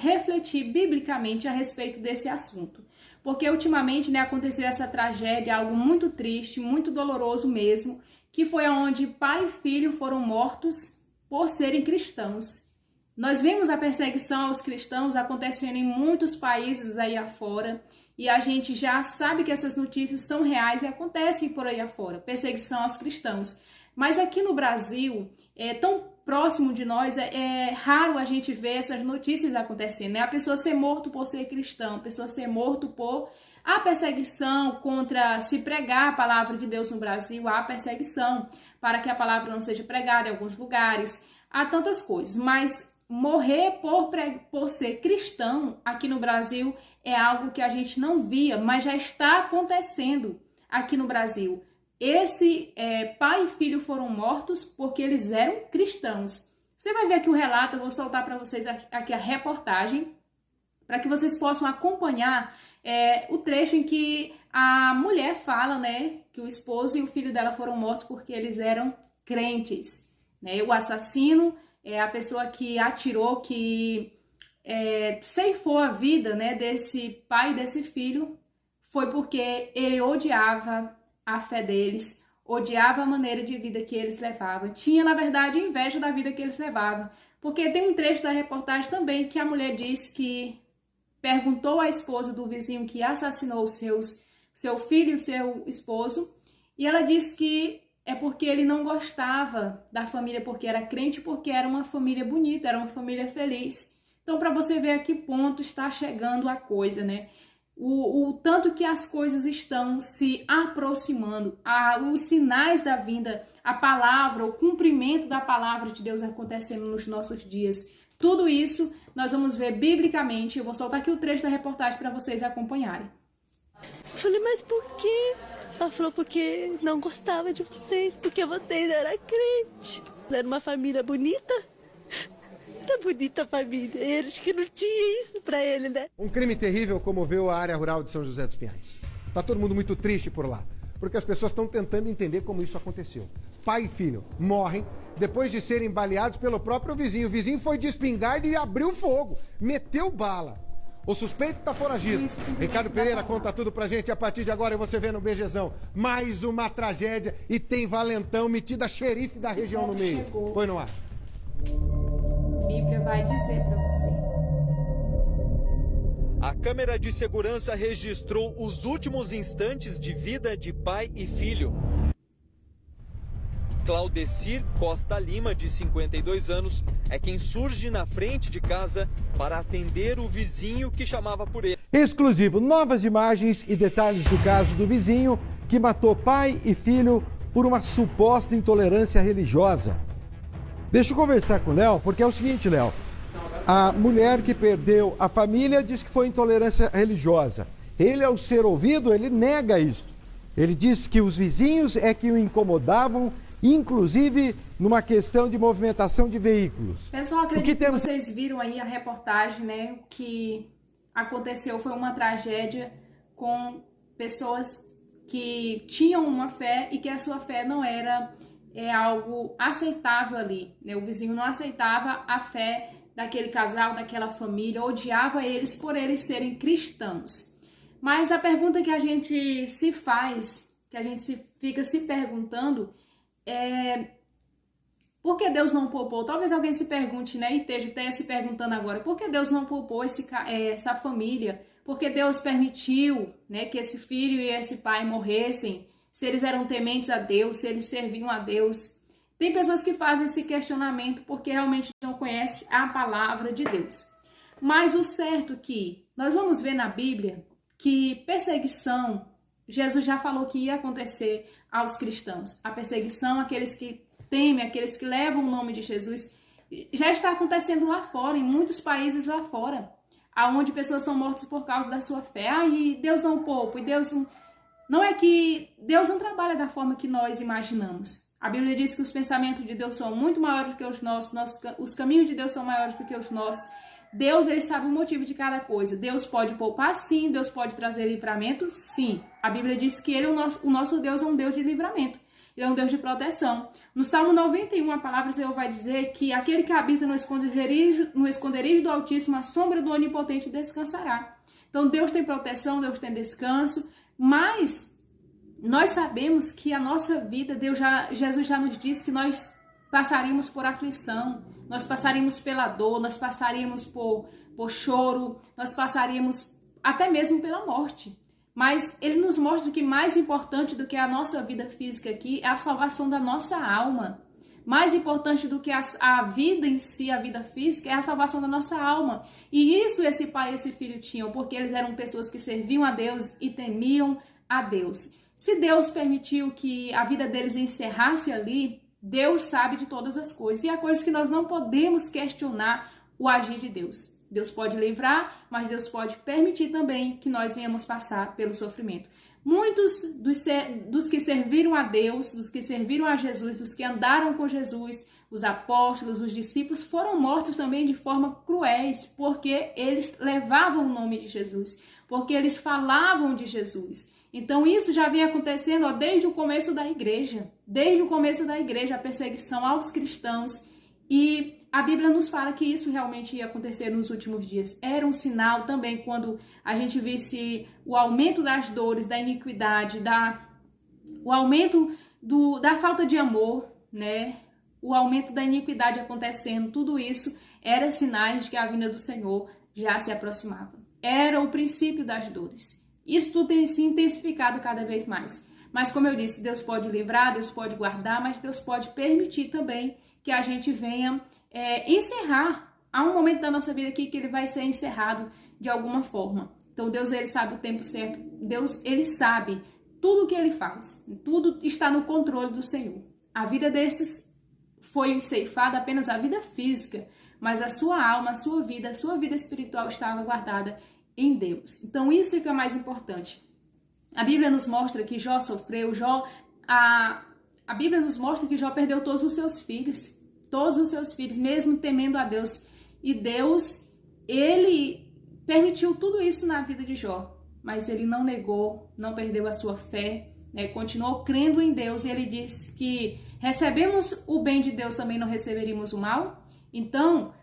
refletir biblicamente a respeito desse assunto. Porque ultimamente, né, aconteceu essa tragédia, algo muito triste, muito doloroso mesmo, que foi onde pai e filho foram mortos por serem cristãos. Nós vemos a perseguição aos cristãos acontecendo em muitos países aí afora, e a gente já sabe que essas notícias são reais e acontecem por aí afora, perseguição aos cristãos. Mas aqui no Brasil, tão próximo de nós, é raro a gente ver essas notícias acontecendo, né? A pessoa ser morto por ser cristão, a pessoa ser morto por a perseguição contra se pregar a palavra de Deus no Brasil, há perseguição para que a palavra não seja pregada em alguns lugares, há tantas coisas, mas morrer por ser cristão aqui no Brasil é algo que a gente não via, mas já está acontecendo aqui no Brasil. Esse pai e filho foram mortos porque eles eram cristãos. Você vai ver aqui o relato, eu vou soltar para vocês aqui a reportagem, para que vocês possam acompanhar o trecho em que a mulher fala, né, que o esposo e o filho dela foram mortos porque eles eram crentes. Né? O assassino, a pessoa que atirou, que ceifou a vida, né, desse pai e desse filho, foi porque ele odiava a fé deles, odiava a maneira de vida que eles levavam. Tinha, na verdade, inveja da vida que eles levavam. Porque tem um trecho da reportagem também que a mulher diz que perguntou à esposa do vizinho que assassinou seu filho e o seu esposo, e ela disse que é porque ele não gostava da família, porque era crente, porque era uma família bonita, era uma família feliz. Então, para você ver a que ponto está chegando a coisa, né? O tanto que as coisas estão se aproximando, os sinais da vinda, a palavra, o cumprimento da palavra de Deus acontecendo nos nossos dias. Tudo isso nós vamos ver biblicamente. Eu vou soltar aqui o trecho da reportagem para vocês acompanharem. Eu falei, mas por quê? Ela falou, porque não gostava de vocês, porque vocês eram crentes. Era uma família bonita. Era bonita a família, eles que não tinham isso pra ele, né? Um crime terrível comoveu a área rural de São José dos Pinhais. Tá todo mundo muito triste por lá, porque as pessoas estão tentando entender como isso aconteceu. Pai e filho morrem depois de serem baleados pelo próprio vizinho. O vizinho foi de espingarda e abriu fogo, meteu bala. O suspeito tá foragido. Ricardo Pereira conta tudo pra gente a partir de agora e você vê no BGzão. Mais uma tragédia e tem valentão metido a xerife da região no meio. Põe no ar. A Bíblia vai dizer para você. A câmera de segurança registrou os últimos instantes de vida de pai e filho. Claudecir Costa Lima, de 52 anos, é quem surge na frente de casa para atender o vizinho que chamava por ele. Exclusivo, novas imagens e detalhes do caso do vizinho que matou pai e filho por uma suposta intolerância religiosa. Deixa eu conversar com o Léo, porque é o seguinte, Léo. A mulher que perdeu a família diz que foi intolerância religiosa. Ele, ao ser ouvido, ele nega isso. Ele diz que os vizinhos é que o incomodavam, inclusive numa questão de movimentação de veículos. Pessoal, acredito que vocês viram aí a reportagem, né? O que aconteceu foi uma tragédia com pessoas que tinham uma fé e que a sua fé não era algo aceitável ali, né? O vizinho não aceitava a fé daquele casal, daquela família, odiava eles por eles serem cristãos. Mas a pergunta que a gente se faz, que a gente fica se perguntando é: por que Deus não poupou? Talvez alguém se pergunte, né, e esteja até se perguntando agora, por que Deus não poupou essa família? Por que Deus permitiu, né, que esse filho e esse pai morressem? Se eles eram tementes a Deus, se eles serviam a Deus. Tem pessoas que fazem esse questionamento porque realmente não conhecem a palavra de Deus. Mas o certo é que nós vamos ver na Bíblia que perseguição, Jesus já falou que ia acontecer aos cristãos. A perseguição, aqueles que temem, aqueles que levam o nome de Jesus, já está acontecendo lá fora, em muitos países lá fora, aonde pessoas são mortas por causa da sua fé. E Deus não poupa, e Deus não... Não é que Deus não trabalha da forma que nós imaginamos. A Bíblia diz que os pensamentos de Deus são muito maiores do que os nossos, os caminhos de Deus são maiores do que os nossos. Deus, ele sabe o motivo de cada coisa. Deus pode poupar, sim. Deus pode trazer livramento, sim. A Bíblia diz que ele, o nosso Deus é um Deus de livramento. Ele é um Deus de proteção. No Salmo 91, a palavra do Senhor vai dizer que aquele que habita no esconderijo do Altíssimo, a sombra do Onipotente descansará. Então Deus tem proteção, Deus tem descanso, mas nós sabemos que a nossa vida, Jesus já nos disse que nós passaríamos por aflição, nós passaríamos pela dor, nós passaríamos por choro, nós passaríamos até mesmo pela morte. Mas ele nos mostra que mais importante do que a nossa vida física aqui é a salvação da nossa alma. Mais importante do que a vida em si, a vida física, é a salvação da nossa alma. E isso esse pai e esse filho tinham, porque eles eram pessoas que serviam a Deus e temiam a Deus. Se Deus permitiu que a vida deles encerrasse ali, Deus sabe de todas as coisas. E há coisas que nós não podemos questionar o agir de Deus. Deus pode livrar, mas Deus pode permitir também que nós venhamos passar pelo sofrimento. Muitos dos que serviram a Deus, dos que serviram a Jesus, dos que andaram com Jesus, os apóstolos, os discípulos, foram mortos também de forma cruéis, porque eles levavam o nome de Jesus, porque eles falavam de Jesus. Então isso já vem acontecendo desde o começo da igreja. Desde o começo da igreja, a perseguição aos cristãos. E a Bíblia nos fala que isso realmente ia acontecer nos últimos dias. Era um sinal também quando a gente visse o aumento das dores, da iniquidade, o aumento da falta de amor, né? O aumento da iniquidade acontecendo. Tudo isso era sinais de que a vinda do Senhor já se aproximava. Era o princípio das dores. Isso tudo tem se intensificado cada vez mais. Mas como eu disse, Deus pode livrar, Deus pode guardar, mas Deus pode permitir também que a gente venha encerrar. Há um momento da nossa vida aqui que ele vai ser encerrado de alguma forma. Então Deus, ele sabe o tempo certo. Deus, ele sabe tudo o que ele faz. Tudo está no controle do Senhor. A vida desses foi ceifada, apenas a vida física, mas a sua alma, a sua vida espiritual estava guardada em Deus. Então isso é que é mais importante. A Bíblia nos mostra que Jó sofreu, a Bíblia nos mostra que Jó perdeu todos os seus filhos, mesmo temendo a Deus. E Deus, ele permitiu tudo isso na vida de Jó, mas ele não negou, não perdeu a sua fé, né? Continuou crendo em Deus. E ele diz que recebemos o bem de Deus, também não receberíamos o mal. Então,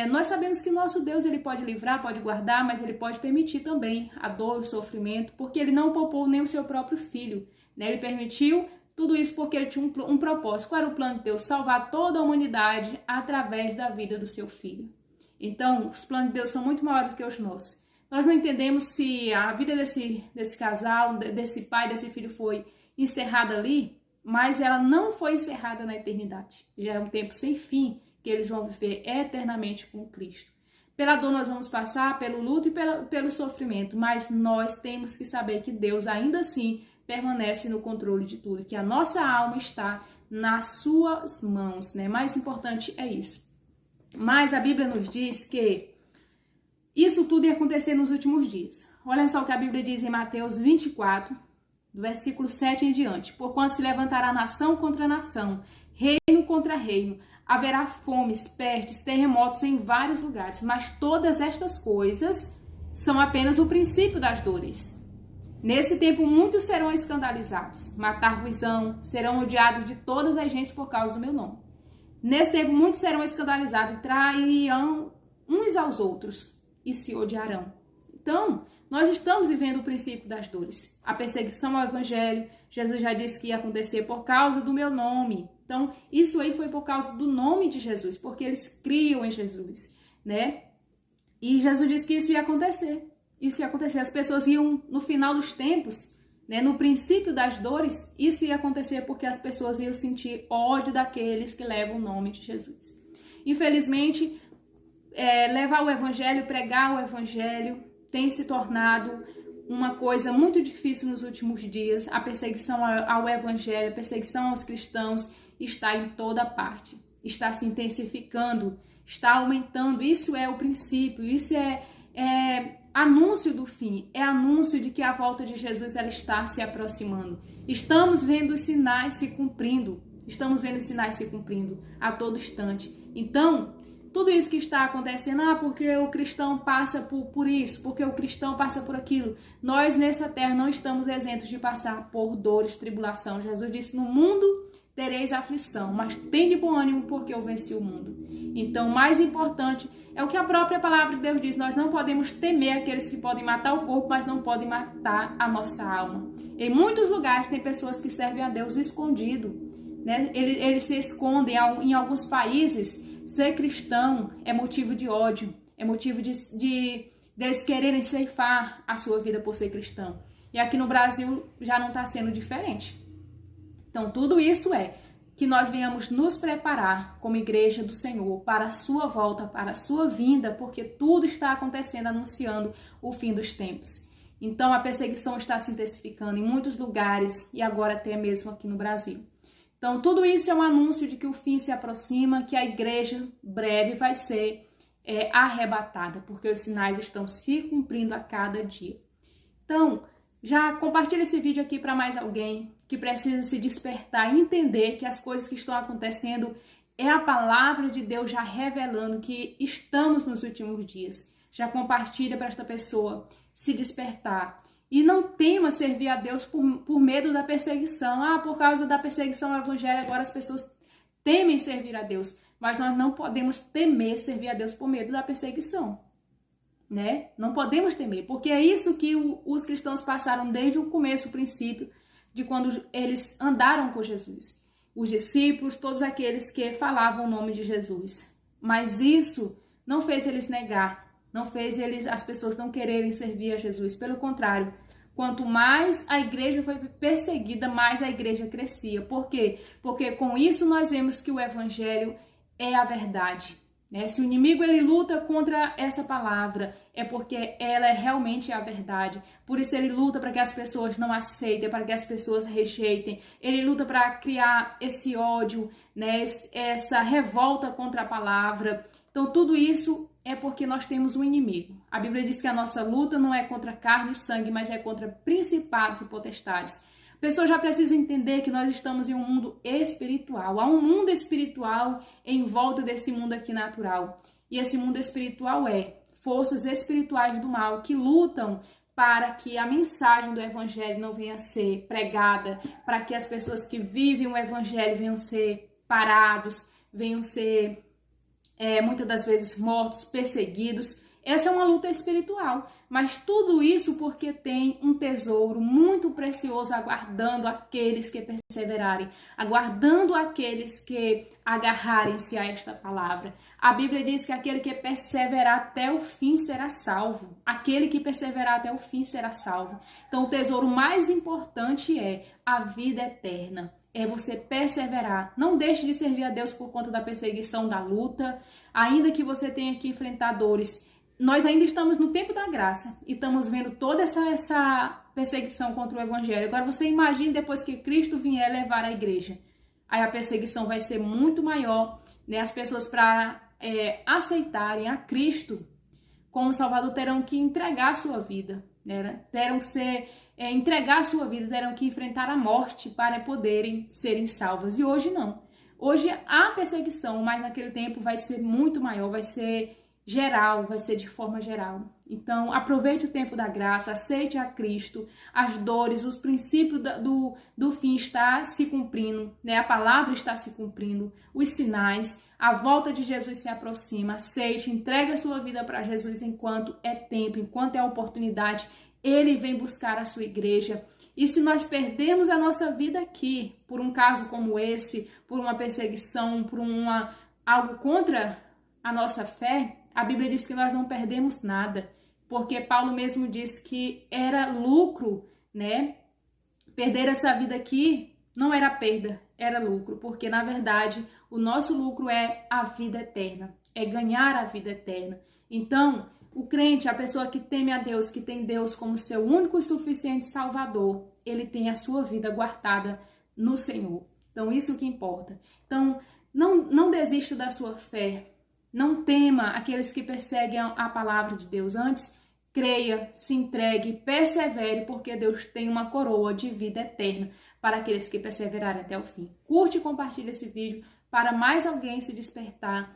nós sabemos que nosso Deus, ele pode livrar, pode guardar, mas ele pode permitir também a dor, o sofrimento, porque ele não poupou nem o seu próprio filho, né? Ele permitiu tudo isso porque ele tinha um propósito. Qual era o plano de Deus? Salvar toda a humanidade através da vida do seu filho. Então, os planos de Deus são muito maiores do que os nossos. Nós não entendemos se a vida desse casal, desse pai, desse filho foi encerrada ali, mas ela não foi encerrada na eternidade. Já é um tempo sem fim que eles vão viver eternamente com Cristo. Pela dor nós vamos passar, pelo luto e pelo sofrimento, mas nós temos que saber que Deus ainda assim permanece no controle de tudo, que a nossa alma está nas suas mãos, né? Mais importante é isso. Mas a Bíblia nos diz que isso tudo ia acontecer nos últimos dias. Olha só o que a Bíblia diz em Mateus 24, do versículo 7 em diante. Porquanto se levantará nação contra nação, reino contra reino, haverá fomes, pestes, terremotos em vários lugares, mas todas estas coisas são apenas o princípio das dores. Nesse tempo muitos serão escandalizados, matar-vos-ão, serão odiados de todas as gentes por causa do meu nome. Nesse tempo muitos serão escandalizados, trairão uns aos outros e se odiarão. Então, nós estamos vivendo o princípio das dores. A perseguição ao evangelho, Jesus já disse que ia acontecer por causa do meu nome. Então, isso aí foi por causa do nome de Jesus, porque eles criam em Jesus, né? E Jesus disse que isso ia acontecer. Isso ia acontecer. As pessoas iam, no final dos tempos, né, no princípio das dores, isso ia acontecer porque as pessoas iam sentir ódio daqueles que levam o nome de Jesus. Infelizmente, levar o evangelho, pregar o evangelho, tem se tornado uma coisa muito difícil nos últimos dias. A perseguição ao evangelho, a perseguição aos cristãos está em toda parte. Está se intensificando, está aumentando. Isso é o princípio, isso é anúncio do fim, é anúncio de que a volta de Jesus ela está se aproximando. Estamos vendo os sinais se cumprindo, a todo instante. Então, tudo isso que está acontecendo, porque o cristão passa por isso, porque o cristão passa por aquilo. Nós nessa terra não estamos isentos de passar por dores, tribulação. Jesus disse, no mundo tereis aflição, mas tem de bom ânimo porque eu venci o mundo. Então, o mais importante é o que a própria palavra de Deus diz, nós não podemos temer aqueles que podem matar o corpo, mas não podem matar a nossa alma. Em muitos lugares tem pessoas que servem a Deus escondido, né? Eles se escondem. Em alguns países, ser cristão é motivo de ódio, é motivo de eles quererem ceifar a sua vida por ser cristão. E aqui no Brasil já não está sendo diferente. Então, tudo isso é que nós venhamos nos preparar como igreja do Senhor para a sua volta, para a sua vinda, porque tudo está acontecendo, anunciando o fim dos tempos. Então, a perseguição está se intensificando em muitos lugares e agora até mesmo aqui no Brasil. Então, tudo isso é um anúncio de que o fim se aproxima, que a igreja breve vai ser arrebatada, porque os sinais estão se cumprindo a cada dia. Então, já compartilha esse vídeo aqui para mais alguém que precisa se despertar e entender que as coisas que estão acontecendo é a palavra de Deus já revelando que estamos nos últimos dias. Já compartilha para esta pessoa se despertar. E não tema servir a Deus por medo da perseguição. Por causa da perseguição ao evangelho, agora as pessoas temem servir a Deus. Mas nós não podemos temer servir a Deus por medo da perseguição, né? Não podemos temer, porque é isso que os cristãos passaram desde o começo, o princípio, de quando eles andaram com Jesus. Os discípulos, todos aqueles que falavam o nome de Jesus. Mas isso não fez eles negar. Não fez as pessoas não quererem servir a Jesus. Pelo contrário, quanto mais a igreja foi perseguida, mais a igreja crescia. Por quê? Porque com isso nós vemos que o evangelho é a verdade, né? Se o inimigo ele luta contra essa palavra, é porque ela é realmente a verdade. Por isso ele luta para que as pessoas não aceitem, para que as pessoas rejeitem. Ele luta para criar esse ódio, né? Essa revolta contra a palavra. Então tudo isso é porque nós temos um inimigo. A Bíblia diz que a nossa luta não é contra carne e sangue, mas é contra principados e potestades. A pessoa já precisa entender que nós estamos em um mundo espiritual. Há um mundo espiritual em volta desse mundo aqui natural. E esse mundo espiritual é forças espirituais do mal que lutam para que a mensagem do evangelho não venha a ser pregada, para que as pessoas que vivem o evangelho venham ser parados, venham ser muitas das vezes mortos, perseguidos. Essa é uma luta espiritual, mas tudo isso porque tem um tesouro muito precioso aguardando aqueles que perseverarem, aguardando aqueles que agarrarem-se a esta palavra. A Bíblia diz que aquele que perseverar até o fim será salvo. Aquele que perseverar até o fim será salvo. Então o tesouro mais importante é a vida eterna. É você perseverar. Não deixe de servir a Deus por conta da perseguição, da luta. Ainda que você tenha que enfrentar dores, nós ainda estamos no tempo da graça e estamos vendo toda essa perseguição contra o evangelho. Agora você imagine depois que Cristo vier levar a igreja. Aí a perseguição vai ser muito maior, né? As pessoas para aceitarem a Cristo como Salvador terão que entregar a sua vida, né? Terão que entregar a sua vida, terão que enfrentar a morte para poderem serem salvas. E hoje não. Hoje há perseguição, mas naquele tempo vai ser muito maior, vai ser geral, vai ser de forma geral. Então, aproveite o tempo da graça, aceite a Cristo, as dores, os princípios do fim está se cumprindo, né? A palavra está se cumprindo, os sinais, a volta de Jesus se aproxima. Aceite, entregue a sua vida para Jesus enquanto é tempo, enquanto é oportunidade. Ele vem buscar a sua igreja. E se nós perdermos a nossa vida aqui, por um caso como esse, por uma perseguição, por algo contra a nossa fé, a Bíblia diz que nós não perdemos nada, porque Paulo mesmo diz que era lucro, né? Perder essa vida aqui não era perda, era lucro, porque na verdade o nosso lucro é a vida eterna, é ganhar a vida eterna. Então, o crente, a pessoa que teme a Deus, que tem Deus como seu único e suficiente Salvador, ele tem a sua vida guardada no Senhor. Então, isso que importa. Então, não desista da sua fé. Não tema aqueles que perseguem a palavra de Deus. Antes, creia, se entregue, persevere, porque Deus tem uma coroa de vida eterna para aqueles que perseverarem até o fim. Curte e compartilhe esse vídeo para mais alguém se despertar